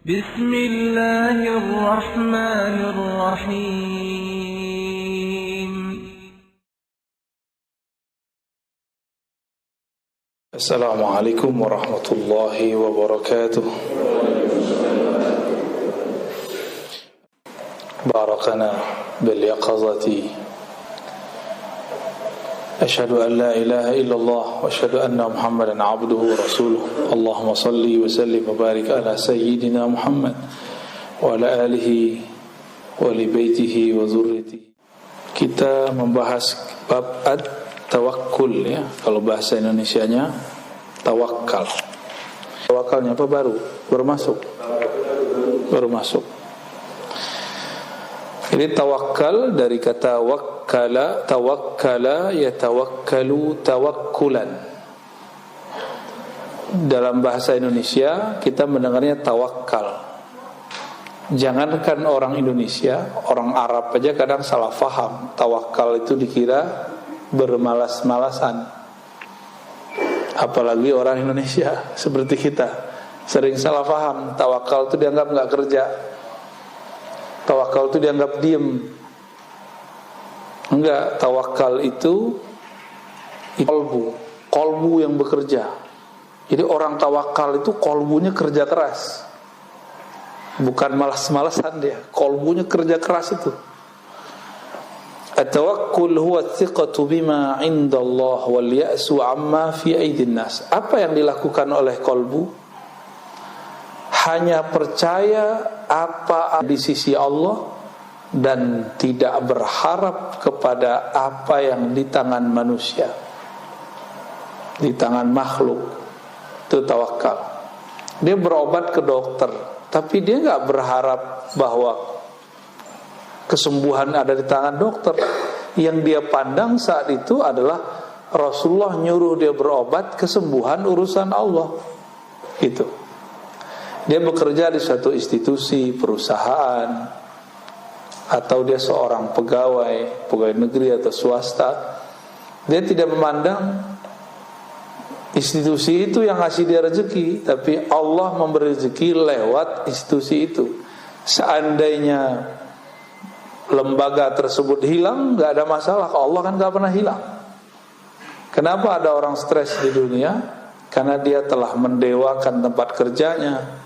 بسم الله الرحمن الرحيم. السلام عليكم ورحمة الله وبركاته. باركنا باليقظة. أشهد أن لا إله إلا الله وأشهد أن محمدا عبده ورسوله. اللهم صل وسلم وبارك على سيدنا محمد وعلى آله وبيته وذريته. Kita membahas bab at-tawakkul, ya. Kalau bahasa Indonesianya tawakal. Tawakalnya apa baru? Baru masuk. Ini tawakal dari kata wakkala, tawakkala yatawakkalu tawakkulan. Dalam bahasa Indonesia kita mendengarnya tawakal. Jangankan orang Indonesia, orang Arab aja kadang salah faham. Tawakal itu dikira bermalas-malasan. Apalagi orang Indonesia seperti kita, sering salah faham. Tawakal itu dianggap gak kerja. Tawakal itu dianggap diem. Enggak, tawakal itu kolbu yang bekerja. Jadi orang tawakal itu kolbunya kerja keras, bukan malas-malasan dia. Kolbunya kerja keras itu. At-tawakkul huwa thiqatu bima 'inda Allah wal ya'su 'amma fi aidin nas. Apa yang dilakukan oleh kolbu? Hanya percaya apa di sisi Allah dan tidak berharap kepada apa yang di tangan manusia, di tangan makhluk. Itu tawakal. Dia berobat ke dokter, tapi dia gak berharap bahwa kesembuhan ada di tangan dokter. Yang dia pandang saat itu adalah Rasulullah nyuruh dia berobat, kesembuhan urusan Allah. Gitu. Dia bekerja di suatu institusi, perusahaan, atau dia seorang pegawai negeri atau swasta. Dia tidak memandang institusi itu yang ngasih dia rezeki, tapi Allah memberi rezeki lewat institusi itu. Seandainya lembaga tersebut hilang, gak ada masalah. Allah kan gak pernah hilang. Kenapa ada orang stres di dunia? Karena dia telah mendewakan tempat kerjanya,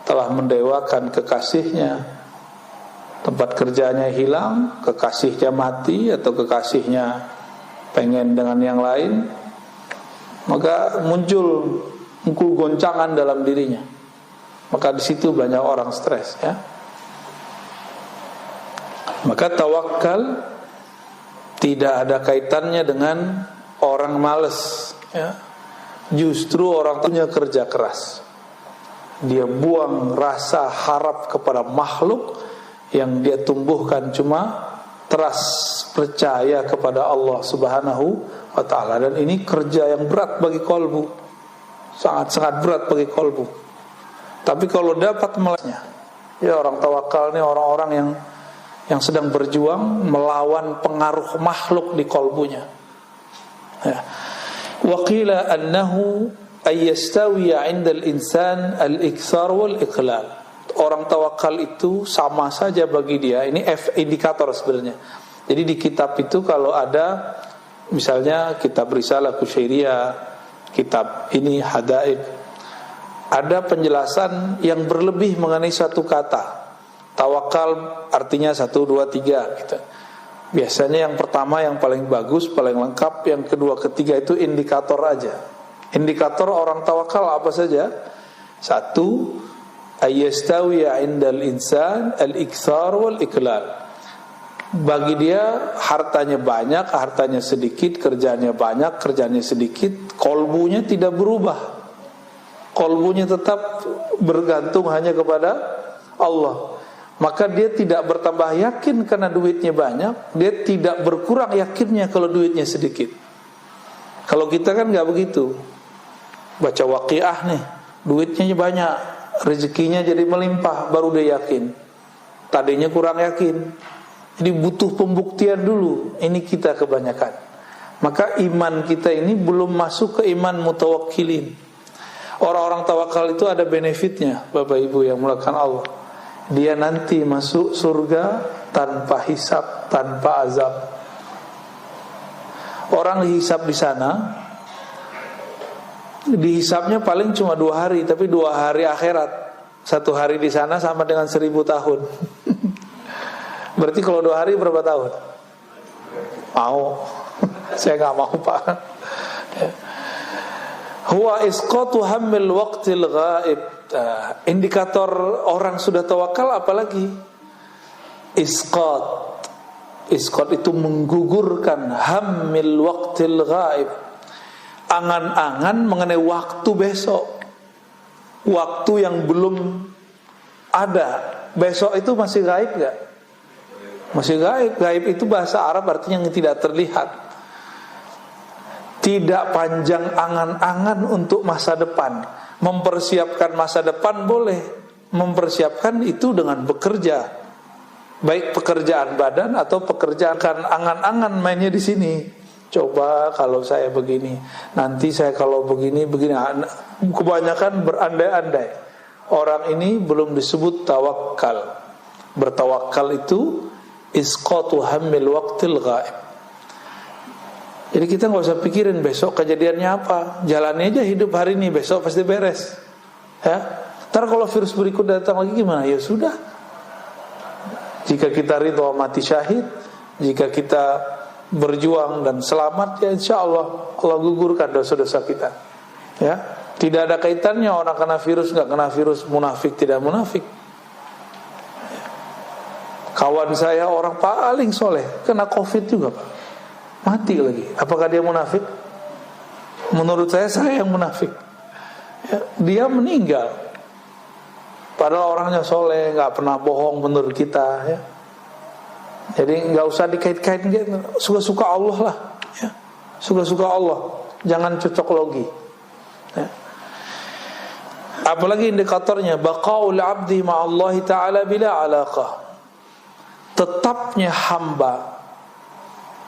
telah mendewakan kekasihnya. Tempat kerjanya hilang, kekasihnya mati, atau kekasihnya pengen dengan yang lain, maka muncul goncangan dalam dirinya. Maka di situ banyak orang stres, ya. Maka tawakal tidak ada kaitannya dengan orang malas, ya. Justru orang punya kerja keras. Dia buang rasa harap kepada makhluk, yang dia tumbuhkan cuma trust, percaya kepada Allah Subhanahu wa ta'ala. Dan ini kerja yang berat bagi kolbu, sangat-sangat berat bagi kolbu. Tapi kalau dapat melasnya, ya, orang tawakal ini orang-orang yang sedang berjuang melawan pengaruh makhluk di kolbunya, ya. Wa qila annahu ayyastawiya 'indal insan al-iktsar wal iqlal. Orang tawakal itu sama saja bagi dia. Ini indikator sebenarnya. Jadi di kitab itu kalau ada misalnya kitab Risalah Kusyairiyah, kitab ini Hadaib, ada penjelasan yang berlebih mengenai satu kata. Tawakal artinya 1, 2, 3 gitu. Biasanya yang pertama yang paling bagus, paling lengkap, yang kedua, ketiga itu indikator aja. Indikator orang tawakal apa saja? 1, ayyastawiya 'indal insan al-iktsar wal iqlal. Bagi dia hartanya banyak, hartanya sedikit, kerjanya banyak, kerjanya sedikit, kolbunya tidak berubah. Kolbunya tetap bergantung hanya kepada Allah. Maka dia tidak bertambah yakin karena duitnya banyak, dia tidak berkurang yakinnya kalau duitnya sedikit. Kalau kita kan gak begitu. Baca Waqiah nih, duitnya banyak, rezekinya jadi melimpah, baru dia yakin. Tadinya kurang yakin. Jadi butuh pembuktian dulu. Ini kita kebanyakan. Maka iman kita ini belum masuk ke iman mutawakkilin. Orang-orang tawakal itu ada benefitnya, Bapak Ibu yang mulakan Allah. Dia nanti masuk surga tanpa hisab, tanpa azab. Orang dihisab di sana, dihisabnya paling cuma 2 hari, tapi 2 hari akhirat. 1 hari di sana sama dengan 1000 tahun. Berarti kalau 2 hari berapa tahun? Mau? Saya nggak mau, Pak. Huwa isqatu hammil waqtil ghaib. Indikator orang sudah tawakal apalagi? Isqat. Isqat itu menggugurkan hammil waqtil ghaib. Angan-angan mengenai waktu besok. Waktu yang belum ada. Besok itu masih gaib gak? Masih gaib. Gaib itu bahasa Arab artinya yang tidak terlihat. Tidak panjang angan-angan untuk masa depan. Mempersiapkan masa depan boleh. Mempersiapkan itu dengan bekerja. Baik pekerjaan badan atau pekerjaan angan-angan mainnya di sini. Coba kalau saya begini, nanti saya kalau begini. Kebanyakan berandai-andai. Orang ini belum disebut tawakal. Bertawakal itu isqatu hammil waqtil ghaib. Jadi kita nggak usah pikirin besok kejadiannya apa. Jalani aja hidup hari ini, besok pasti beres. Ya. Ntar kalau virus berikut datang lagi gimana? Ya sudah. Jika kita ridho mati syahid, jika kita berjuang dan selamat, ya insya Allah Allah gugurkan dosa-dosa kita. Ya, tidak ada kaitannya orang kena virus nggak kena virus, munafik tidak munafik. Kawan saya orang paling soleh kena COVID juga, Pak, mati lagi. Apakah dia munafik? Menurut saya yang munafik. Ya, dia meninggal. Padahal orangnya soleh, nggak pernah bohong menurut kita. Ya. Jadi nggak usah dikait-kait gitu. Suka-suka Allah lah. Ya. Suka-suka Allah. Jangan cocok logi. Ya. Apalagi indikatornya baqaul abdi ma'allahi ta'ala bila alaqah. Tetapnya hamba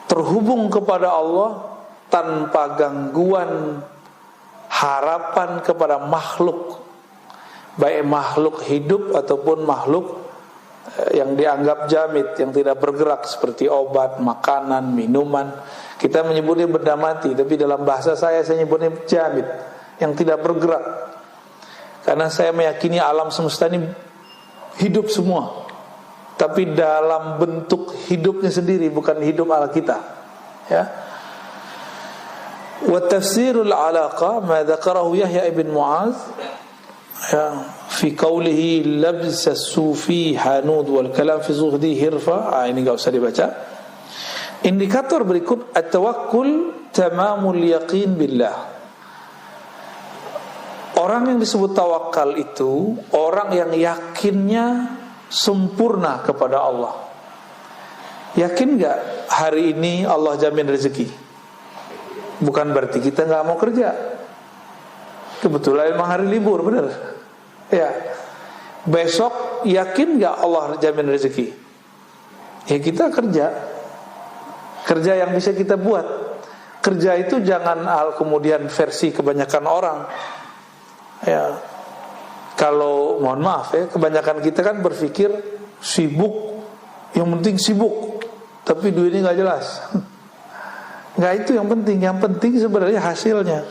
terhubung kepada Allah tanpa gangguan harapan kepada makhluk, baik makhluk hidup ataupun makhluk yang dianggap jamid, yang tidak bergerak seperti obat, makanan, minuman. Kita menyebutnya benda mati, tapi dalam bahasa saya nyebutnya jamid, yang tidak bergerak. Karena saya meyakini alam semesta ini hidup semua, tapi dalam bentuk hidupnya sendiri, bukan hidup ala kita. Ya. Wa tafsirul alaqa ma dzakarahu Yahya ibn Mu'adz ya fi qawlihi labs as-sufi hanud wal kalam fi zuhdi hirfa. Ini enggak usah dibaca. Indikator berikut at-tawakkul tamamul yaqin billah. Orang yang disebut tawakal itu orang yang yakinnya sempurna kepada Allah. Yakin enggak hari ini Allah jamin rezeki? Bukan berarti kita enggak mau kerja. Kebetulan memang hari libur, benar? Ya. Besok yakin enggak Allah jamin rezeki? Ya kita kerja. Kerja yang bisa kita buat. Kerja itu jangan kemudian versi kebanyakan orang. Ya. Kalau mohon maaf ya, kebanyakan kita kan berpikir sibuk, yang penting sibuk, tapi duitnya nggak jelas. Nggak itu yang penting sebenarnya hasilnya.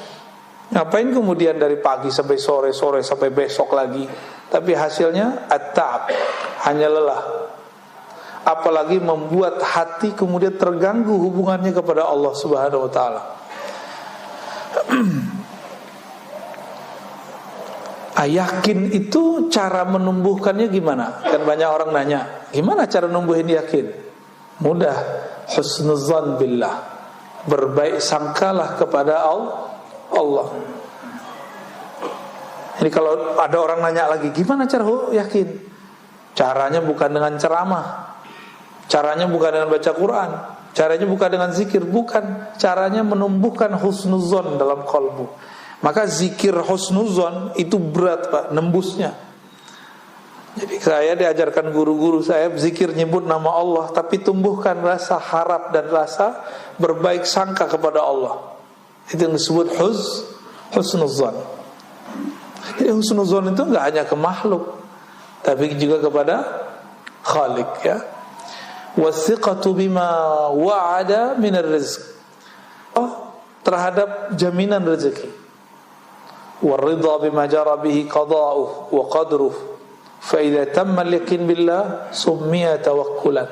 Ngapain kemudian dari pagi sampai sore sampai besok lagi, tapi hasilnya at-ta'ab, hanya lelah. Apalagi membuat hati kemudian terganggu hubungannya kepada Allah Subhanahu wa taala. Yakin itu cara menumbuhkannya gimana? Kan banyak orang nanya, gimana cara numbuhin yakin? Mudah, husnuzan billah, berbaik sangkalah kepada Allah. Jadi kalau ada orang nanya lagi, gimana cara yakin? Caranya bukan dengan ceramah, caranya bukan dengan baca Quran, caranya bukan dengan zikir, bukan. Caranya menumbuhkan husnuzan dalam qalbu. Maka zikir husnuzan itu berat, Pak, nembusnya. Jadi saya diajarkan guru-guru saya zikir nyebut nama Allah, tapi tumbuhkan rasa harap dan rasa berbaik sangka kepada Allah. Itu yang disebut husnuzan. Jadi husnuzon itu enggak hanya ke makhluk, tapi juga kepada Khalik, ya. Wasiqatu bima wa'ada minar rizq, terhadap jaminan rezeki. Waridha bima jara bihi qada'uhu wa qadruhu. Fa idza tamma al-yaqin billah summiya tawakkulan.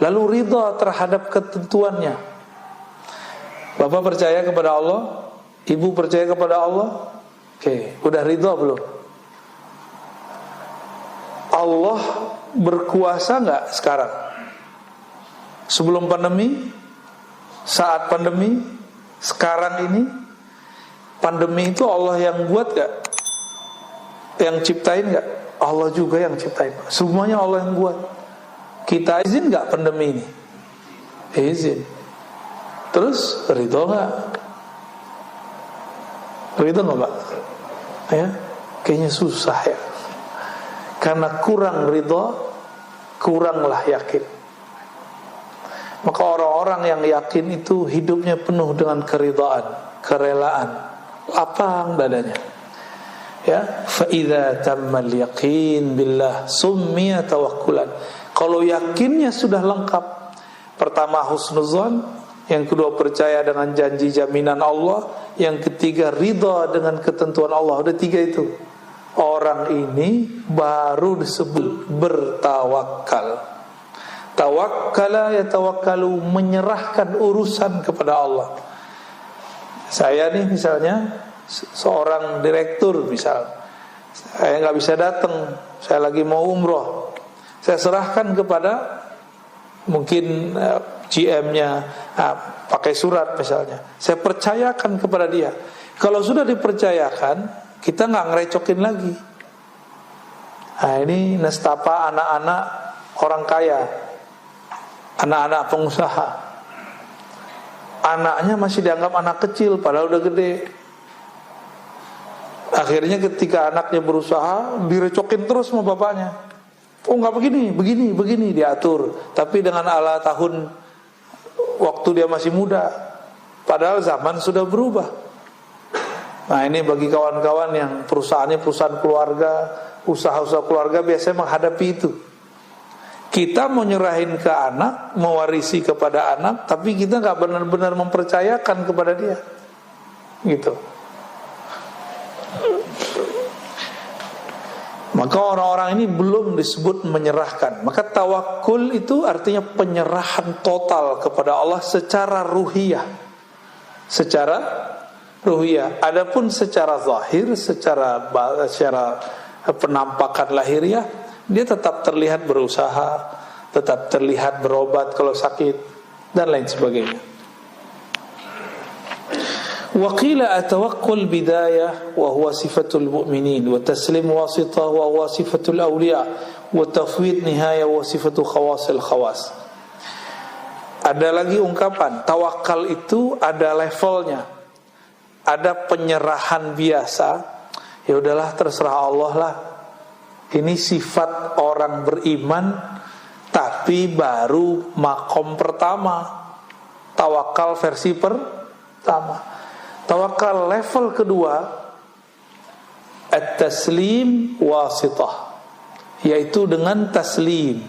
Lalu ridha terhadap ketentuannya. Bapak percaya kepada Allah, ibu percaya kepada Allah. Oke, udah ridha belum? Allah berkuasa enggak sekarang? Sebelum pandemi, saat pandemi, sekarang ini, pandemi itu Allah yang buat gak? Yang ciptain gak? Allah juga yang ciptain. Semuanya Allah yang buat. Kita izin gak pandemi ini? Izin. Terus ridho gak? Ridho gak, Pak? Ya, kayaknya susah ya. Karena kurang ridho, kuranglah yakin. Maka orang-orang yang yakin itu hidupnya penuh dengan keridhaan, kerelaan, lapang dadanya. Ya, fa idza tammal yaqin billah summiya tawakkulan. Kalau yakinnya sudah lengkap, pertama husnuzon, yang kedua percaya dengan janji jaminan Allah, yang ketiga ridha dengan ketentuan Allah. Udah tiga itu. Orang ini baru disebut bertawakal. Tawakkala yatawakkalu, menyerahkan urusan kepada Allah. Saya nih misalnya seorang direktur misal, saya nggak bisa datang, saya lagi mau umroh, saya serahkan kepada mungkin GM-nya, pakai surat misalnya, saya percayakan kepada dia. Kalau sudah dipercayakan, kita nggak ngerecokin lagi. Nah, ini nestapa anak-anak orang kaya, anak-anak pengusaha. Anaknya masih dianggap anak kecil padahal udah gede. Akhirnya ketika anaknya berusaha, direcokin terus sama bapaknya. Oh enggak begini diatur. Tapi dengan ala tahun waktu dia masih muda, padahal zaman sudah berubah. Nah, ini bagi kawan-kawan yang perusahaannya perusahaan keluarga, usaha-usaha keluarga biasanya menghadapi itu. Kita mau nyerahin ke anak, mewarisi kepada anak, tapi kita nggak benar-benar mempercayakan kepada dia, gitu. Maka orang-orang ini belum disebut menyerahkan. Maka tawakul itu artinya penyerahan total kepada Allah secara ruhiyah, secara ruhiyah. Adapun secara zahir, secara penampakan lahiriah, dia tetap terlihat berusaha, tetap terlihat berobat kalau sakit, dan lain sebagainya. Wa qila atawakkul bidayah wa huwa sifatul mu'minin, wa taslim wasitah wa huwa sifatul awliya, wa tafwid nihaya wa sifatul khawasil khawas. Ada lagi ungkapan tawakal itu ada levelnya. Ada penyerahan biasa, ya udahlah terserah Allah lah. Ini sifat orang beriman, tapi baru makom pertama. Tawakal versi pertama. Tawakal level kedua, at-taslim wasitah, yaitu dengan taslim.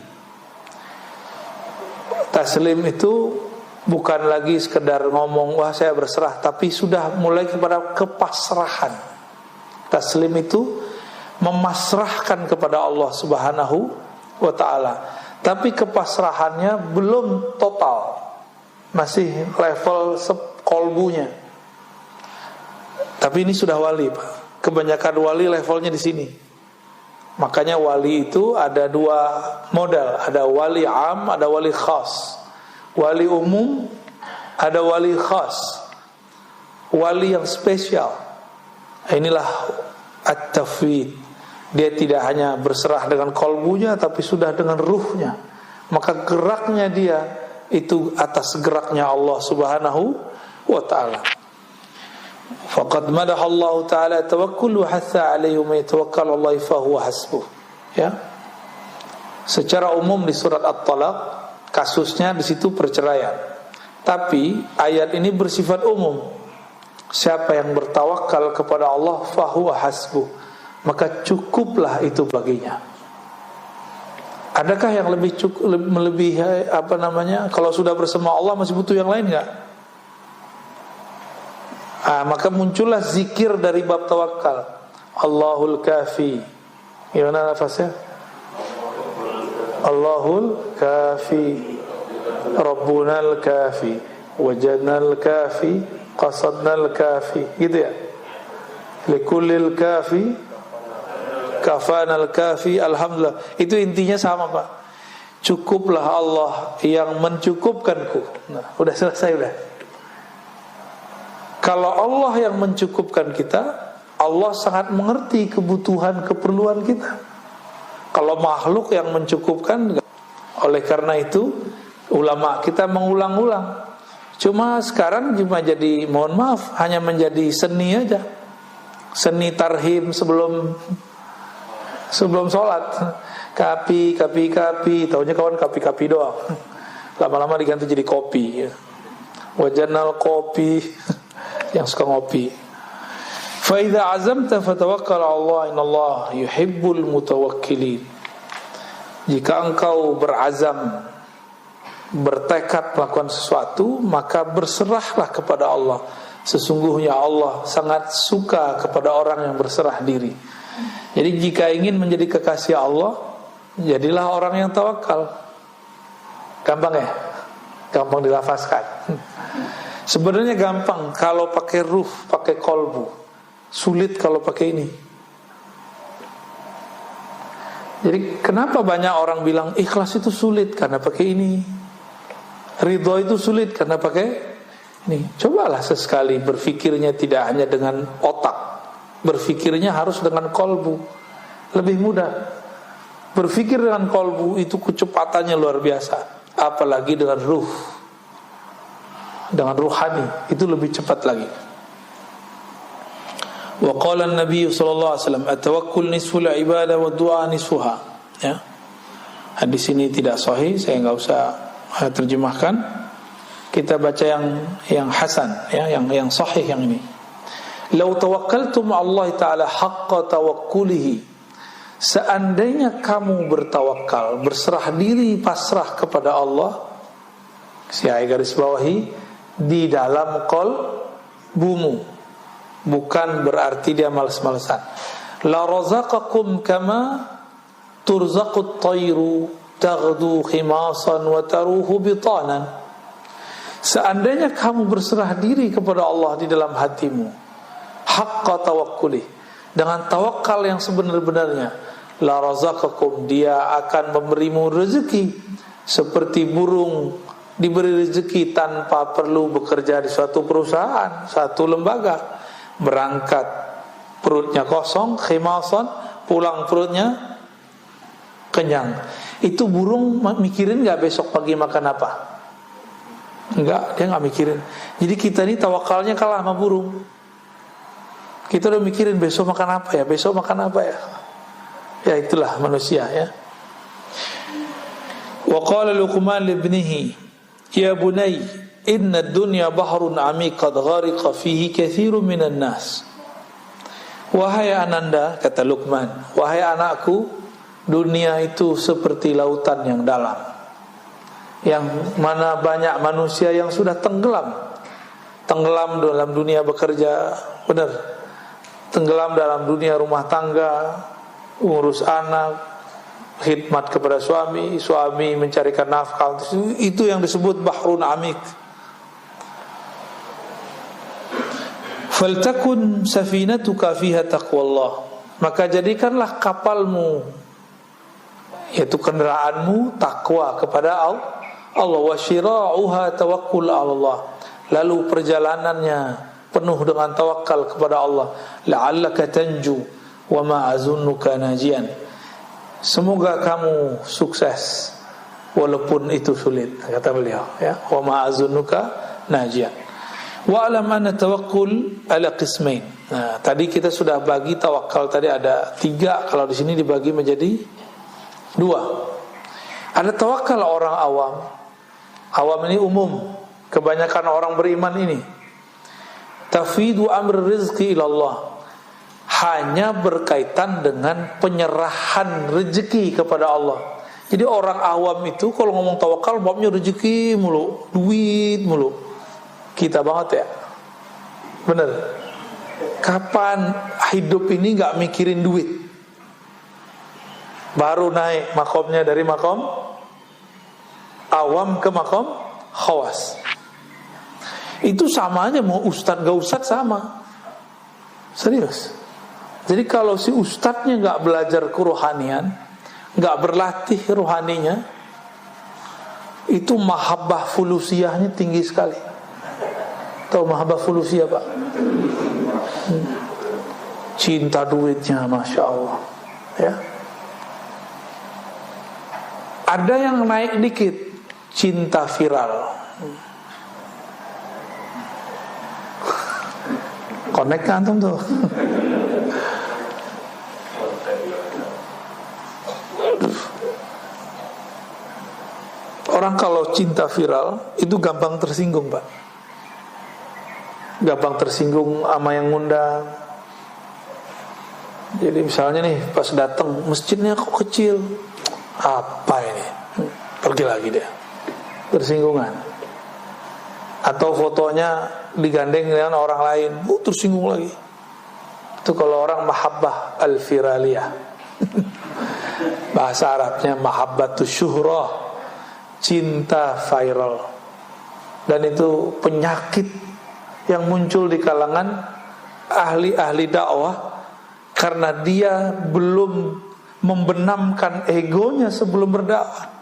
Taslim itu bukan lagi sekedar ngomong wah saya berserah, tapi sudah mulai kepada kepasrahan. Taslim itu memasrahkan kepada Allah Subhanahu wa ta'ala, tapi kepasrahannya belum total, masih level kolbunya. Tapi ini sudah wali, Pak. Kebanyakan wali levelnya di sini. Makanya wali itu ada dua model, ada wali am, ada wali khas. Wali umum, ada wali khas. Wali yang spesial. Inilah at-tafwid. Dia tidak hanya berserah dengan kolbunya, tapi sudah dengan ruhnya. Maka geraknya dia itu atas geraknya Allah Subhanahu wa ta'ala. Faqad madaha Allah Ta'ala tawakkul wa hatha alaihi man yatawakkal Allah fa huwa hasbuh. Ya. Secara umum di surat At-Talaq kasusnya di situ perceraian. Tapi ayat ini bersifat umum. Siapa yang bertawakal kepada Allah fa huwa hasbuh, maka cukuplah itu baginya. Adakah yang lebih melebihi kalau sudah bersama Allah masih butuh yang lain enggak? Maka muncullah zikir dari bab tawakal. Allahul Kafi. Gimana lafaznya? Allahul Kafi, Rabbunal Kafi, Wajadnal Kafi, Qasadnal Kafi. Gitu ya. Likullil Kafi, Kafanal Kafi. Alhamdulillah. Itu intinya sama, Pak. Cukuplah Allah yang mencukupkanku. Nah, udah selesai udah. Kalau Allah yang mencukupkan kita, Allah sangat mengerti kebutuhan keperluan kita. Kalau makhluk yang mencukupkan, oleh karena itu ulama kita mengulang-ulang. Cuma sekarang cuma jadi, mohon maaf, hanya menjadi seni aja. Seni tarhim sebelum sholat. Kapi, tahunya kawan kapi doang. Lama-lama diganti jadi kopi. Wajanal kopi. Yang suka ngopi. Fa idza azamta fatawakkal 'ala Allah, innallaha yuhibbul mutawakkilin. Jika engkau berazam, bertekad melakukan sesuatu, maka berserahlah kepada Allah. Sesungguhnya Allah sangat suka kepada orang yang berserah diri. Jadi jika ingin menjadi kekasih Allah, jadilah orang yang tawakal. Gampang ya? Gampang dilafazkan. Sebenarnya gampang kalau pakai ruh, pakai kolbu. Sulit kalau pakai ini. Jadi kenapa banyak orang bilang ikhlas itu sulit karena pakai ini, ridho itu sulit karena pakai ini. Cobalah sesekali berfikirnya tidak hanya dengan otak, berfikirnya harus dengan kolbu. Lebih mudah. Berfikir dengan kolbu itu kecepatannya luar biasa. Apalagi dengan ruh, dengan ruhani, itu lebih cepat lagi. Wa qala an-nabiy sallallahu alaihi wasallam at-tawakkul nisful ibadah wa du'a nisfuha. Ya. Hadis ini tidak sahih, saya enggak usah terjemahkan. Kita baca yang hasan, ya, yang sahih yang ini. Lau tawakkaltum 'ala Allah taala haqqa tawakkulihi. Seandainya kamu bertawakal, berserah diri, pasrah kepada Allah, saya garis bawahi, di dalam qalbumu, bukan berarti dia malas-malasan. La razaqakum kama turzaqut tayru taghdu khimasan wa taruhu bitanan. Seandainya kamu berserah diri kepada Allah di dalam hatimu, haqqa tawakkuli, dengan tawakal yang sebenar-benarnya, la razaqakum, dia akan memberimu rezeki seperti burung diberi rezeki tanpa perlu bekerja di suatu perusahaan, satu lembaga. Berangkat perutnya kosong, khimasan, pulang perutnya kenyang. Itu burung mikirin gak besok pagi makan apa? Enggak, dia gak mikirin. Jadi kita ini tawakalnya kalah sama burung. Kita udah mikirin besok makan apa ya, besok makan apa ya. Ya itulah manusia ya. Wa qala Luqman li ibnihi, ya bunay, inna ad-dunya bahrun 'amiq qad ghariqa fihi katsirun minan nas. Wahai ananda, kata Luqman, wahai anakku, dunia itu seperti lautan yang dalam, yang mana banyak manusia yang sudah tenggelam dalam dunia bekerja, benar, tenggelam dalam dunia rumah tangga, urus anak, khidmat kepada suami mencarikan nafkah. Itu yang disebut bahrun amik. Faltakun safinatuka fiha taqwallah, maka jadikanlah kapalmu, yaitu kendaraanmu, takwa kepada Allah. Wa syira'uha tawakkul 'ala Allah, lalu perjalanannya penuh dengan tawakal kepada Allah. La'allaka tanju wa ma azunnuka najian, semoga kamu sukses walaupun itu sulit, kata beliau ya. Wa ma azunnuka najian. Wa alam anna tawakkul ala qismain. Nah, tadi kita sudah bagi tawakal tadi ada 3, kalau di sini dibagi menjadi 2. Ada tawakal orang awam. Awam ini umum, kebanyakan orang beriman ini. Tafidu amr rizqi ila Allah, hanya berkaitan dengan penyerahan rezeki kepada Allah. Jadi orang awam itu kalau ngomong tawakal babnya rezeki mulu, duit mulu. Kita banget ya. Bener. Kapan hidup ini gak mikirin duit? Baru naik makomnya dari makom awam ke makom khawas. Itu sama aja, mau ustadz gak ustadz sama. Serius. Jadi kalau si ustadznya gak belajar kerohanian, gak berlatih rohaninya, itu mahabbah fulusiyahnya tinggi sekali. Tahu mahabbah fulusiyah Pak? Cinta duitnya, Masya Allah ya. Ada yang naik dikit, cinta viral. Connect kan antum tuh. Orang kalau cinta viral itu gampang tersinggung Pak. Gampang tersinggung sama yang ngundang. Jadi misalnya nih pas datang masjidnya kok kecil, apa ini? Pergi lagi dia, tersinggungan. Atau fotonya digandeng dengan orang lain, tersinggung lagi. Itu kalau orang mahabbah al-firaliyah. Bahasa Arabnya mahabbatus syuhrah, cinta viral. Dan itu penyakit yang muncul di kalangan ahli-ahli dakwah karena dia belum membenamkan egonya sebelum berdakwah.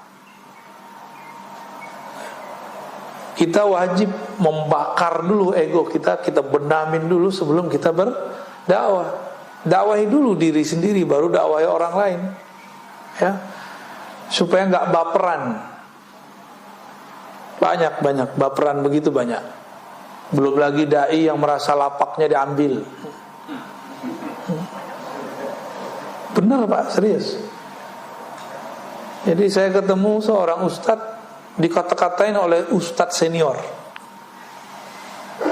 Kita wajib membakar dulu ego kita benamin dulu sebelum kita berdakwah. Dakwahi dulu diri sendiri baru dakwahi orang lain. Ya. Supaya enggak baperan. Banyak baperan begitu banyak. Belum lagi dai yang merasa lapaknya diambil. Benar Pak, serius. Jadi saya ketemu seorang ustadz dikata-katain oleh ustadz senior.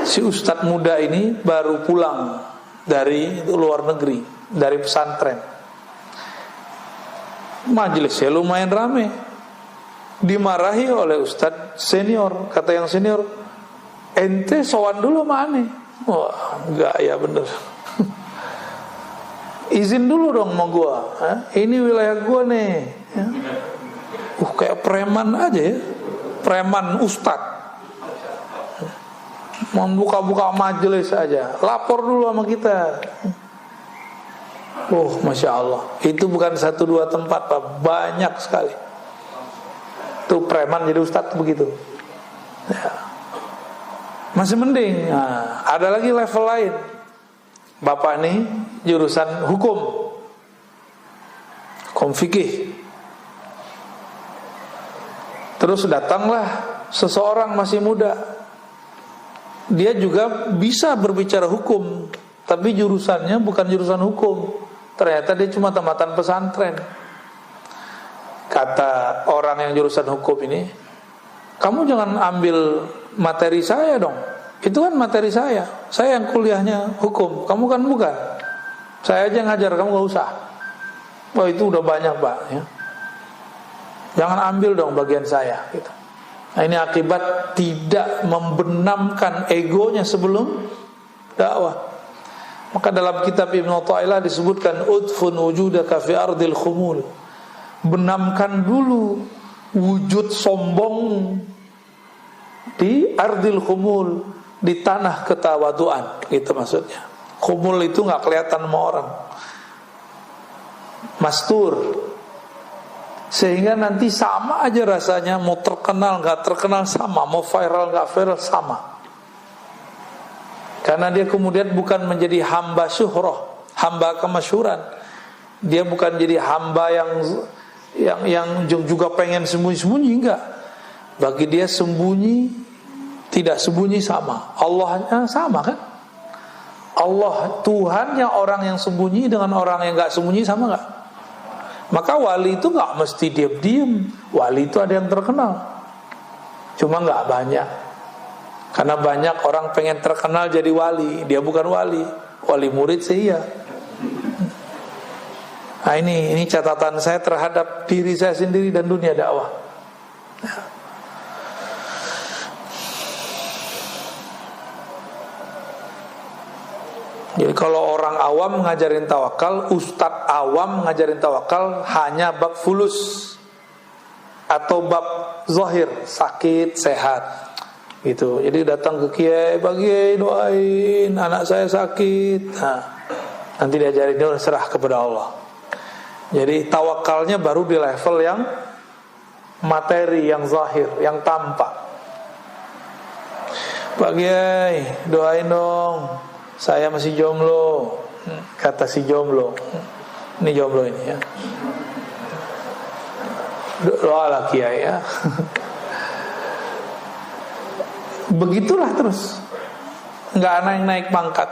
Si ustadz muda ini baru pulang dari luar negeri, dari pesantren. Majelisnya lumayan rame. Dimarahi oleh ustadz senior. Kata yang senior, ente sowan dulu sama aneh. Wah, enggak ya bener. Izin dulu dong sama gua. Ini wilayah gua nih. Ya. Kayak preman aja ya. Preman ustadz. Mau buka-buka majelis aja. Lapor dulu sama kita. Masya Allah. Itu bukan 1-2 tempat Pak. Banyak sekali. Tuh preman jadi ustadz begitu ya. Masih mending. Nah, ada lagi level lain. Bapak ini jurusan hukum fikih. Terus datanglah seseorang masih muda. Dia juga bisa berbicara hukum, tapi jurusannya bukan jurusan hukum. Ternyata dia cuma tamatan pesantren. Kata orang yang jurusan hukum ini, kamu jangan ambil materi saya dong. Itu kan materi saya yang kuliahnya hukum, kamu kan bukan. Saya aja ngajar, kamu gak usah. Wah itu udah banyak Pak ya. Jangan ambil dong bagian saya gitu. Nah ini akibat tidak membenamkan egonya sebelum dakwah. Maka dalam kitab Ibnu Athaillah disebutkan udfun wujudaka fi ardil khumul. Benamkan dulu wujud sombong di ardil khumul, di tanah ketawaduan, itu maksudnya. Khumul itu nggak kelihatan sama orang, mastur, sehingga nanti sama aja rasanya, mau terkenal nggak terkenal sama, mau viral nggak viral sama. Karena dia kemudian bukan menjadi hamba syuhrah, hamba kemasyhuran. Dia bukan jadi hamba yang juga pengen sembunyi-sembunyi, enggak. Bagi dia sembunyi tidak sembunyi sama. Allahnya sama kan? Allah Tuhannya orang yang sembunyi dengan orang yang enggak sembunyi sama enggak? Maka wali itu enggak mesti diam-diam. Wali itu ada yang terkenal, cuma enggak banyak. Karena banyak orang pengen terkenal jadi wali, dia bukan wali. Wali murid sih iya. Nah, ini catatan saya terhadap diri saya sendiri dan dunia dakwah. Jadi kalau orang awam ngajarin tawakal, ustadz awam ngajarin tawakal hanya bab fulus atau bab zahir, sakit, sehat gitu. Jadi datang ke kiai, "Pak Kiai doain anak saya sakit." Nah, nanti diajarin, dia serah kepada Allah. Jadi tawakalnya baru di level yang materi, yang zahir, yang tampak. "Pak Kiai doain dong, saya masih jomblo." Kata si jomblo, ini jomblo ini ya, doalah Kiai ya. Begitulah terus, nggak naik-naik pangkat,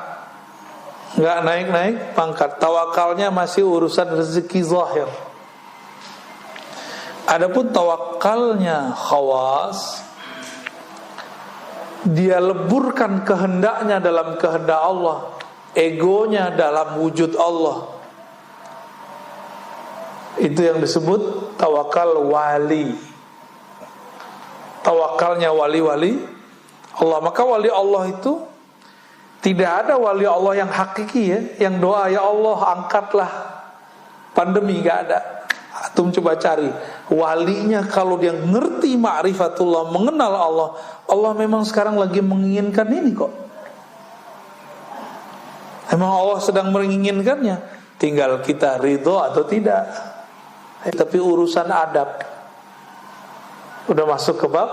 nggak naik-naik pangkat. Tawakalnya masih urusan rezeki zahir. Adapun tawakalnya khawas, dia leburkan kehendaknya dalam kehendak Allah, egonya dalam wujud Allah. Itu yang disebut tawakal wali. Tawakalnya wali-wali Allah. Maka wali Allah itu tidak ada wali Allah yang hakiki ya, yang doa, "Ya Allah angkatlah pandemi," gak ada. Antum coba cari walinya, kalau dia ngerti ma'rifatullah, mengenal Allah, Allah memang sekarang lagi menginginkan ini kok. Emang Allah sedang menginginkannya, tinggal kita ridho atau tidak. Tapi urusan adab udah masuk ke bab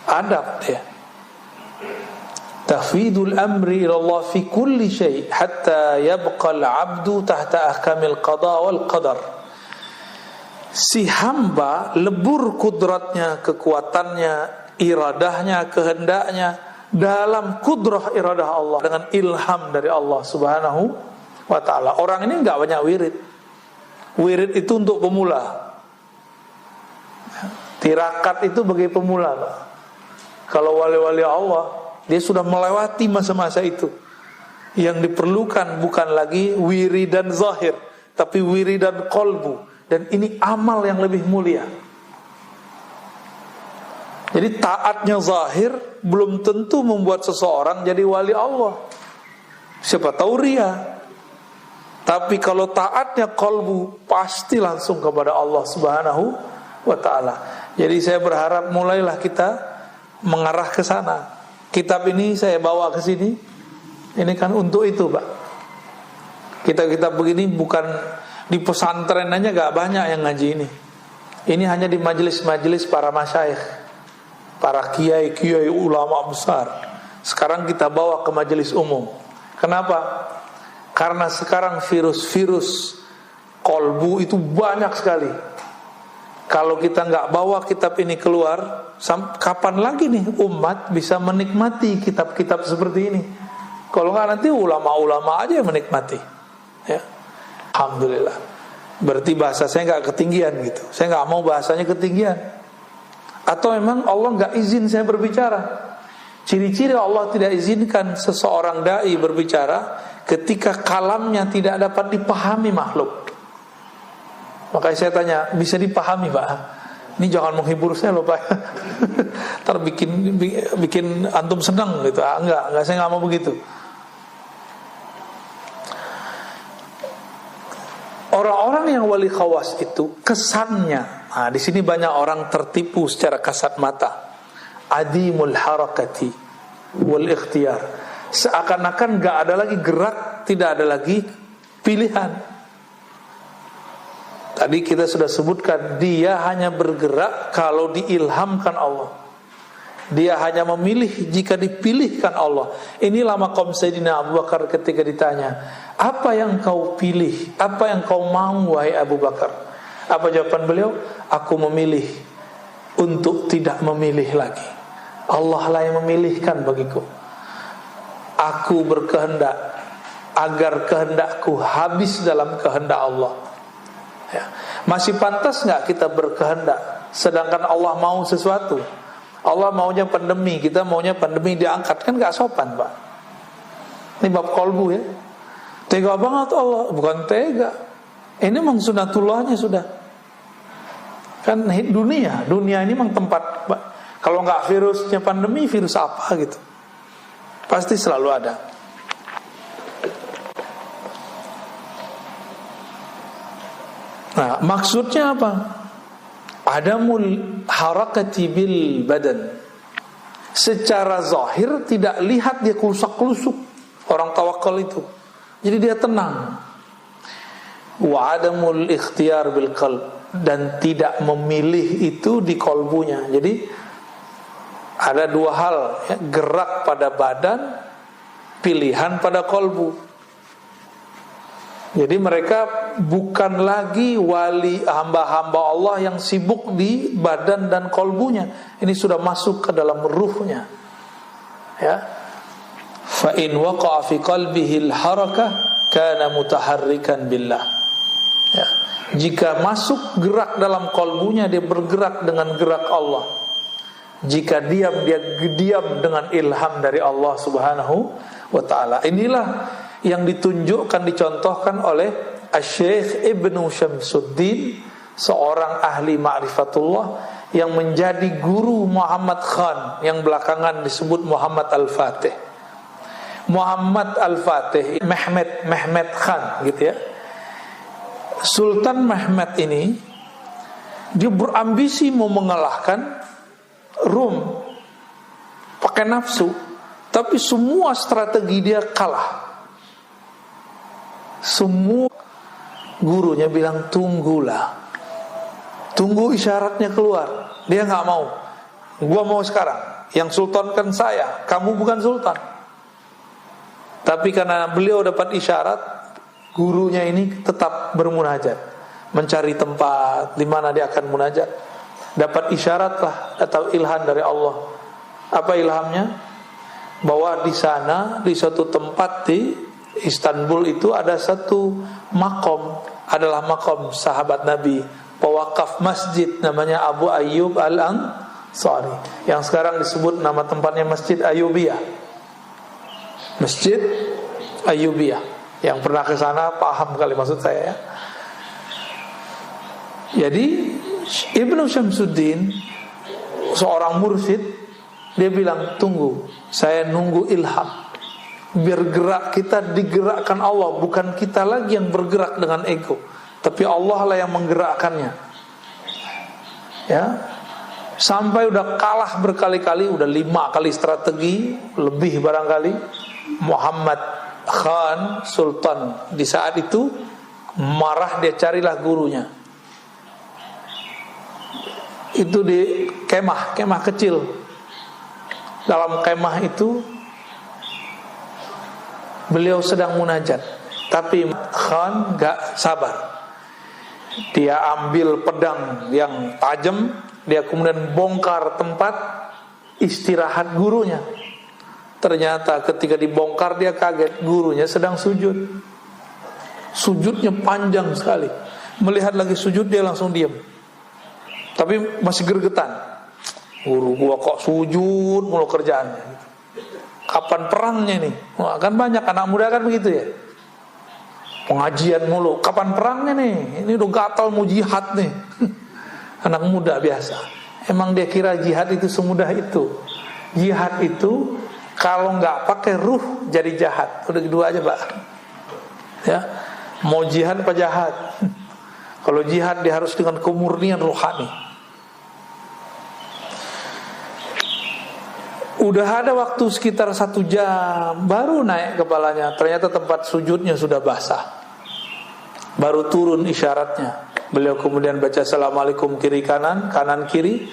adab ya. Tafwidul amri ila Allah fi kulli syai' hatta yabqa al-'abdu tahta ahkamil qada wal qadar. Si hamba lebur kudratnya, kekuatannya, iradahnya, kehendaknya dalam kudrah iradah Allah, dengan ilham dari Allah Subhanahu wa ta'ala. Orang ini enggak banyak wirid. Wirid itu untuk pemula. Tirakat itu bagi pemula, Pak. Kalau wali-wali Allah, dia sudah melewati masa-masa itu. Yang diperlukan bukan lagi wiridan zahir, tapi wiridan qalbu. Dan ini amal yang lebih mulia. Jadi taatnya zahir belum tentu membuat seseorang jadi wali Allah. Siapa tahu ria. Tapi kalau taatnya qalbu, pasti langsung kepada Allah Subhanahu wa ta'ala. Jadi saya berharap mulailah kita mengarah ke sana. Kitab ini saya bawa ke sini, ini kan untuk itu, Pak. Kitab-kitab begini bukan di pesantren aja, gak banyak yang ngaji ini. Ini hanya di majelis-majelis para masyayikh, para kiai-kiai ulama besar. Sekarang kita bawa ke majelis umum. Kenapa? Karena sekarang virus-virus kolbu itu banyak sekali. Kalau kita gak bawa kitab ini keluar, kapan lagi nih umat bisa menikmati kitab-kitab seperti ini? Kalau nggak, nanti ulama-ulama aja yang menikmati ya. Alhamdulillah. Berarti bahasa saya nggak ketinggian gitu. Saya nggak mau bahasanya ketinggian. Atau memang Allah nggak izin saya berbicara. Ciri-ciri Allah tidak izinkan seseorang dai berbicara ketika kalamnya tidak dapat dipahami makhluk. Makanya saya tanya, bisa dipahami Pak? Ini jangan menghibur saya loh Pak. Ntar bikin antum senang gitu. Enggak, saya nggak mau begitu. Orang-orang yang wali khawas itu kesannya, nah di sini banyak orang tertipu secara kasat mata. Adimul harakati wal ikhtiyar. Seakan-akan nggak ada lagi gerak, tidak ada lagi pilihan. Tadi kita sudah sebutkan, dia hanya bergerak kalau diilhamkan Allah. Dia hanya memilih jika dipilihkan Allah. Inilah maqam Sayyidina Abu Bakar ketika ditanya, apa yang kau pilih? Apa yang kau mau wahai Abu Bakar? Apa jawaban beliau? Aku memilih untuk tidak memilih lagi. Allah lah yang memilihkan bagiku. Aku berkehendak agar kehendakku habis dalam kehendak Allah. Ya. Masih pantas nggak kita berkehendak sedangkan Allah mau sesuatu? Allah maunya pandemi, kita maunya pandemi diangkat, kan nggak sopan Pak. Ini bab kolbu ya. Tega banget Allah, bukan tega. Ini memang sunatullahnya sudah. Kan dunia ini memang tempat, kalau nggak virusnya pandemi, virus apa gitu, pasti selalu ada. Nah, maksudnya apa? Adamul harakati bil badan. Secara zahir tidak lihat dia kelusak-kelusuk orang tawakal itu. Jadi dia tenang. Wa adamul ikhtiyar bil qalb, dan tidak memilih itu di kolbunya. Jadi ada dua hal ya, gerak pada badan, pilihan pada kolbu. Jadi mereka bukan lagi wali hamba-hamba Allah yang sibuk di badan dan kolbunya. Ini sudah masuk ke dalam ruhnya. Ya. Fa in waqa'a fi qalbihi al-harakah kana mutaharrikan billah. Ya. Jika masuk gerak dalam kolbunya, dia bergerak dengan gerak Allah. Jika diam, dia diam dengan ilham dari Allah Subhanahu wa ta'ala. Inilah yang ditunjukkan, dicontohkan oleh Asy-Syaikh Ibnu Syamsuddin, seorang ahli ma'rifatullah yang menjadi guru Muhammad Khan, yang belakangan disebut Muhammad Al-Fatih. Muhammad Al-Fatih, Mehmet Khan gitu ya. Sultan Mehmet ini dia berambisi mau mengalahkan Rum pakai nafsu, tapi semua strategi dia kalah. Semua gurunya bilang tunggulah, tunggu isyaratnya keluar. Dia nggak mau. Gua mau sekarang. Yang sultan kan saya, kamu bukan sultan. Tapi karena beliau dapat isyarat, gurunya ini tetap bermunajat, mencari tempat di mana dia akan munajat. Dapat isyarat lah atau ilham dari Allah. Apa ilhamnya? Bahwa di sana, di suatu tempat di Istanbul itu ada satu makom, adalah makom sahabat Nabi, pewakaf masjid namanya Abu Ayyub Al-Ansari, yang sekarang disebut nama tempatnya Masjid Ayyubiyah. Masjid Ayyubiyah. Yang pernah ke sana paham kali maksud saya ya. Jadi Ibnu Syamsuddin, seorang mursyid, dia bilang tunggu, saya nunggu ilham. Biar gerak kita digerakkan Allah, bukan kita lagi yang bergerak dengan ego, tapi Allah lah yang menggerakkannya. Ya, sampai udah kalah berkali-kali, udah 5 kali strategi, lebih barangkali. Muhammad Khan Sultan di saat itu marah, dia carilah gurunya. Itu di kemah kecil. Dalam kemah itu beliau sedang munajat, tapi Khan gak sabar. Dia ambil pedang yang tajam, dia kemudian bongkar tempat istirahat gurunya. Ternyata ketika dibongkar dia kaget, gurunya sedang sujud. Sujudnya panjang sekali. Melihat lagi sujud, dia langsung diam, tapi masih gergetan. Guru gua kok sujud mulu kerjaannya. Kapan perangnya nih? Wah, kan banyak anak muda kan begitu ya. Pengajian mulu, kapan perangnya nih? Ini udah gatal mau jihad nih. Anak muda biasa. Emang dia kira jihad itu semudah itu? Jihad itu kalau nggak pakai ruh jadi jahat. Udah kedua aja Pak. Ya, mau jihad apa jahat? Kalau jihad dia harus dengan kemurnian rohani. Udah ada waktu sekitar 1 jam, baru naik kepalanya. Ternyata tempat sujudnya sudah basah. Baru turun isyaratnya. Beliau kemudian baca Assalamualaikum kiri kanan, kanan kiri.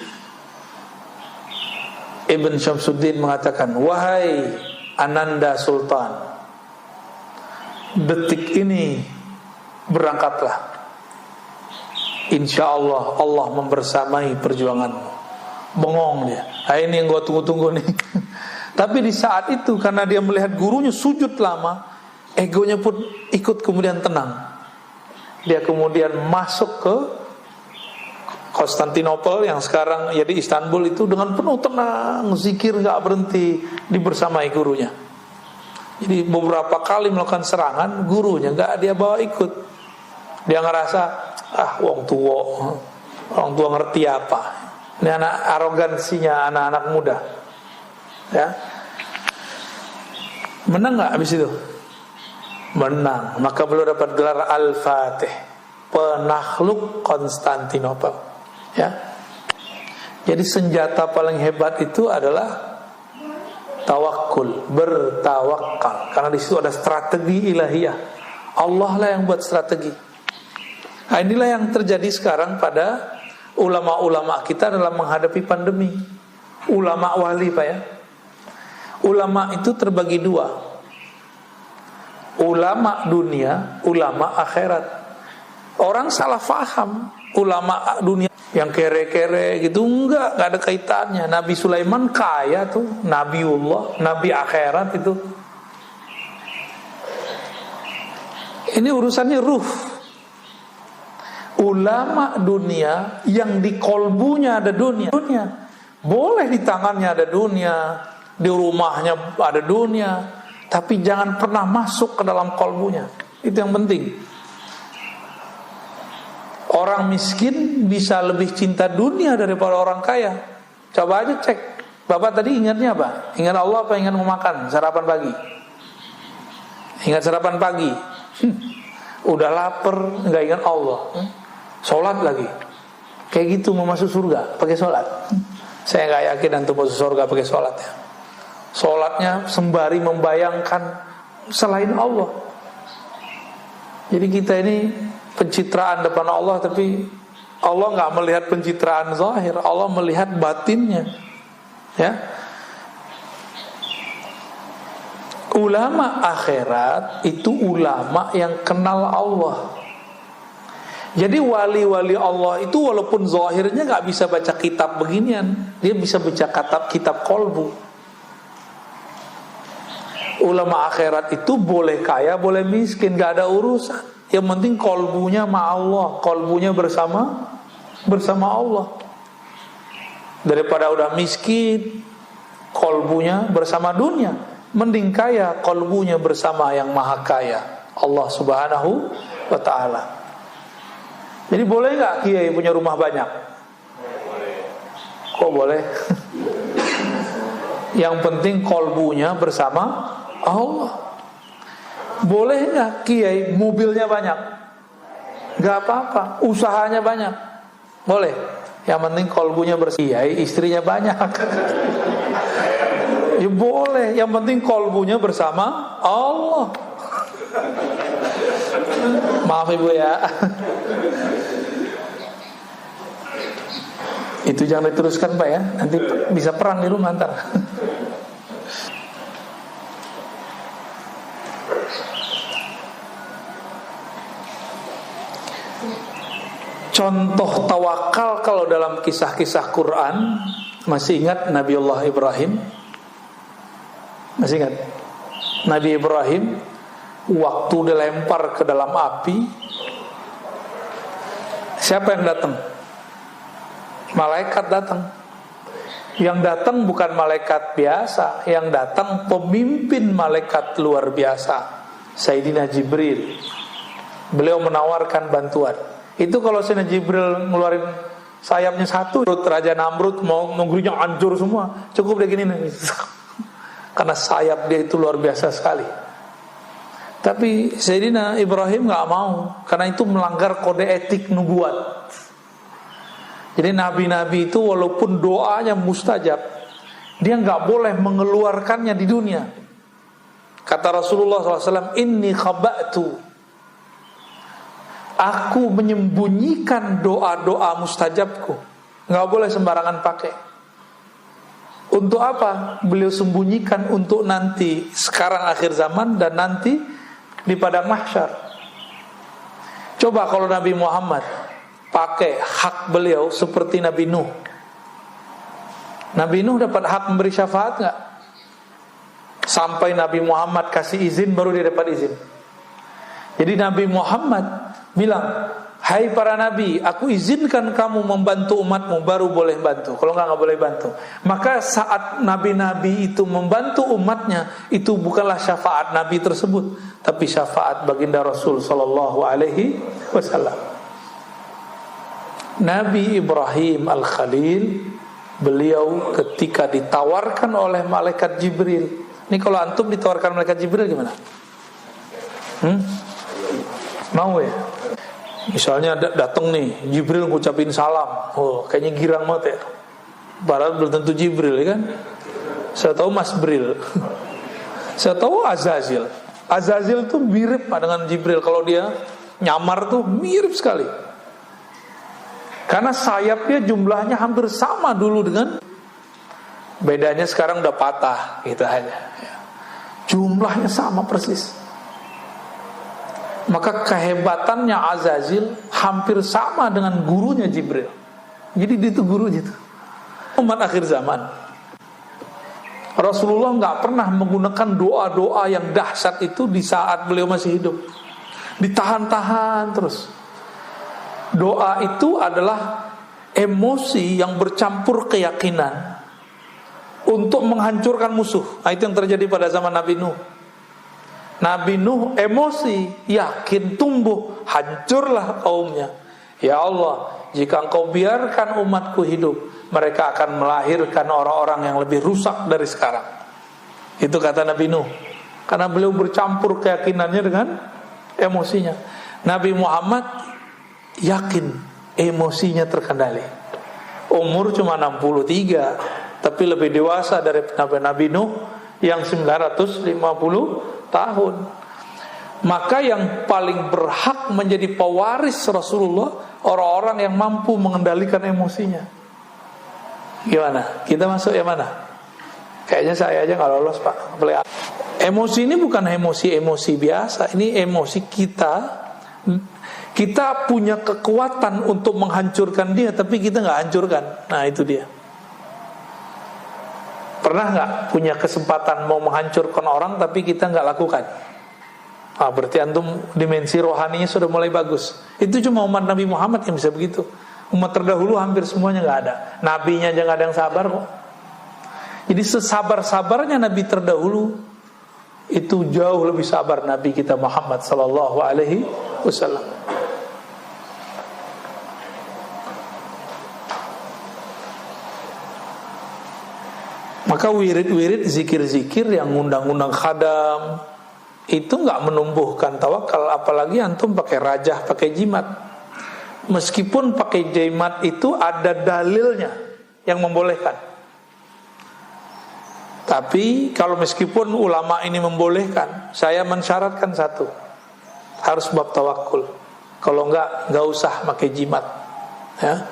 Ibn Syamsuddin mengatakan, wahai Ananda Sultan, detik ini berangkatlah. Insya Allah Allah membersamai perjuanganmu. Bengong dia. Nah, ini yang gue tunggu-tunggu nih. Tapi di saat itu karena dia melihat gurunya sujud lama, egonya pun ikut kemudian tenang. Dia kemudian masuk ke Konstantinopel yang sekarang ya di Istanbul itu dengan penuh tenang, zikir gak berhenti, dibersamai gurunya. Jadi beberapa kali melakukan serangan, gurunya gak dia bawa ikut. Dia ngerasa, wong tua ngerti apa. Ini arogansinya anak-anak muda. Ya. Menang nggak habis itu? Menang. Maka beliau dapat gelar Al-Fatih, penakluk Konstantinopel. Ya. Jadi senjata paling hebat itu adalah tawakul, bertawakal. Karena di situ ada strategi ilahiyah. Allah lah yang buat strategi. Nah, inilah yang terjadi sekarang pada ulama-ulama kita dalam menghadapi pandemi. Ulama wali, Pak, ya. Ulama itu terbagi dua. Ulama dunia, ulama akhirat. Orang salah faham ulama dunia yang kere-kere gitu, enggak ada kaitannya. Nabi Sulaiman kaya tuh, Nabiullah, Nabi akhirat itu. Ini urusannya ruh. Ulama dunia yang di kolbunya ada dunia. Boleh di tangannya ada dunia, di rumahnya ada dunia, tapi jangan pernah masuk ke dalam kolbunya. Itu yang penting. Orang miskin bisa lebih cinta dunia daripada orang kaya. Coba aja cek. Bapak tadi ingatnya apa? Ingat Allah apa ingat mau makan sarapan pagi? Ingat sarapan pagi. Udah lapar, nggak ingat Allah. Sholat lagi. Kayak gitu mau masuk surga pakai sholat. Saya nggak yakin antum masuk surga pakai sholat ya. Sholatnya sembari membayangkan selain Allah. Jadi kita ini pencitraan depan Allah, tapi Allah nggak melihat pencitraan zahir, Allah melihat batinnya. Ya. Ulama akhirat itu ulama yang kenal Allah. Jadi wali-wali Allah itu walaupun zahirnya nggak bisa baca kitab beginian, dia bisa baca kitab kolbu. Ulama akhirat itu boleh kaya, boleh miskin, nggak ada urusan. Yang penting kolbunya sama Allah, kolbunya bersama Allah. Daripada udah miskin, kolbunya bersama dunia. Mending kaya, kolbunya bersama yang maha kaya, Allah subhanahu wa ta'ala. Jadi boleh gak kiai punya rumah banyak? Kok boleh? Yang penting kolbunya bersama Allah. Boleh gak kiai mobilnya banyak? Gak apa-apa, usahanya banyak. Boleh. Yang penting kolbunya bersama. Kiai istrinya banyak. Ya boleh, yang penting kolbunya bersama Allah. Maaf ibu ya. Itu jangan diteruskan Pak ya, nanti bisa perang di rumah ntar. Contoh tawakal kalau dalam kisah-kisah Quran, masih ingat Nabiullah Ibrahim? Masih ingat? Nabi Ibrahim waktu dilempar ke dalam api, siapa yang datang? Malaikat datang. Yang datang bukan malaikat biasa, yang datang pemimpin malaikat luar biasa, Sayyidina Jibril. Beliau menawarkan bantuan. Itu kalau Sayyidina Jibril ngeluarin sayapnya satu, Raja Namrud mau negerinya hancur semua, cukup dia gini nih. Karena sayap dia itu luar biasa sekali. Tapi Sayyidina Ibrahim gak mau, karena itu melanggar kode etik nubuat. Jadi nabi-nabi itu walaupun doanya mustajab, dia gak boleh mengeluarkannya di dunia. Kata Rasulullah SAW, Inni khaba'tu, aku menyembunyikan doa-doa mustajabku. Gak boleh sembarangan pakai. Untuk apa? Beliau sembunyikan untuk nanti, sekarang akhir zaman dan nanti di padang mahsyar. Coba kalau Nabi Muhammad pakai hak beliau seperti Nabi Nuh. Nabi Nuh dapat hak memberi syafaat gak? Sampai Nabi Muhammad kasih izin baru dia dapat izin. Jadi Nabi Muhammad bilang, hai para nabi, aku izinkan kamu membantu umatmu, baru boleh bantu. Kalau nggak boleh bantu. Maka saat nabi-nabi itu membantu umatnya, itu bukanlah syafaat nabi tersebut, tapi syafaat baginda Rasul sallallahu alaihi wasallam. Nabi Ibrahim Al-Khalil, beliau ketika ditawarkan oleh malaikat Jibril. Ini kalau antum ditawarkan malaikat Jibril gimana? Mau ya? Misalnya datang nih Jibril ngucapin salam, oh kayaknya girang banget ya. Padahal belum tentu Jibril ya kan. Saya tahu Mas Bril. Saya tahu Azazil. Azazil tuh mirip dengan Jibril. Kalau dia nyamar tuh mirip sekali. Karena sayapnya jumlahnya hampir sama dulu dengan, bedanya sekarang udah patah gitu hanya. Jumlahnya sama persis. Maka kehebatannya Azazil hampir sama dengan gurunya Jibril. Jadi dia itu gurunya itu. Umat akhir zaman, Rasulullah nggak pernah menggunakan doa-doa yang dahsyat itu di saat beliau masih hidup. Ditahan-tahan terus. Doa itu adalah emosi yang bercampur keyakinan untuk menghancurkan musuh. Nah, itu yang terjadi pada zaman Nabi Nuh. Nabi Nuh emosi, yakin tumbuh, hancurlah kaumnya. Ya Allah, jika engkau biarkan umatku hidup, mereka akan melahirkan orang-orang yang lebih rusak dari sekarang. Itu kata Nabi Nuh. Karena beliau bercampur keyakinannya dengan emosinya. Nabi Muhammad yakin emosinya terkendali. Umur cuma 63, tapi lebih dewasa dari Nabi Nuh yang 950 tahun. Maka yang paling berhak menjadi pewaris Rasulullah orang-orang yang mampu mengendalikan emosinya. Gimana? Kita masuk yang mana? Kayaknya saya aja nggak lolos Pak. Emosi ini bukan emosi biasa. Ini emosi kita. Kita punya kekuatan untuk menghancurkan dia, tapi kita nggak hancurkan. Nah itu dia. Pernah nggak punya kesempatan mau menghancurkan orang tapi kita nggak lakukan? Ah, berarti antum dimensi rohaninya sudah mulai bagus. Itu cuma umat Nabi Muhammad yang bisa begitu. Umat terdahulu hampir semuanya nggak ada. Nabinya aja nggak ada yang sabar kok. Jadi sesabar-sabarnya Nabi terdahulu, itu jauh lebih sabar Nabi kita Muhammad sallallahu alaihi wasallam. Maka wirid-wirid, zikir-zikir yang ngundang-undang khadam itu nggak menumbuhkan tawakal, apalagi antum pakai rajah, pakai jimat. Meskipun pakai jimat itu ada dalilnya yang membolehkan. Tapi kalau meskipun ulama ini membolehkan, saya mensyaratkan satu, harus bab tawakul. Kalau nggak usah pakai jimat. Ya.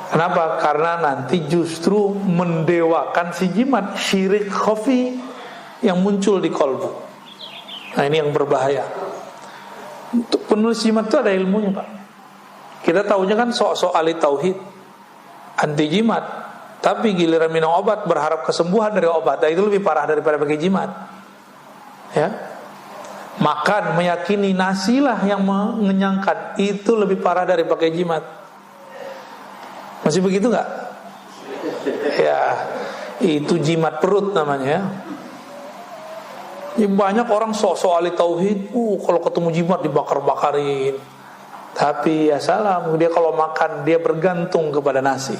Kenapa? Karena nanti justru mendewakan si jimat, syirik khafi yang muncul di kolbu. Nah ini yang berbahaya. Untuk penulis jimat itu ada ilmunya Pak. Kita tahunya kan sok-sok ahli tauhid, anti jimat. Tapi giliran minum obat berharap kesembuhan dari obat, nah, itu lebih parah daripada pakai jimat. Ya, makan meyakini nasilah yang mengenyangkan, itu lebih parah dari pakai jimat. Masih begitu nggak? Ya, itu jimat perut namanya. Ya, banyak orang sok-sok ahli tauhid, kalau ketemu jimat dibakar-bakarin. Tapi ya salam, dia kalau makan dia bergantung kepada nasi,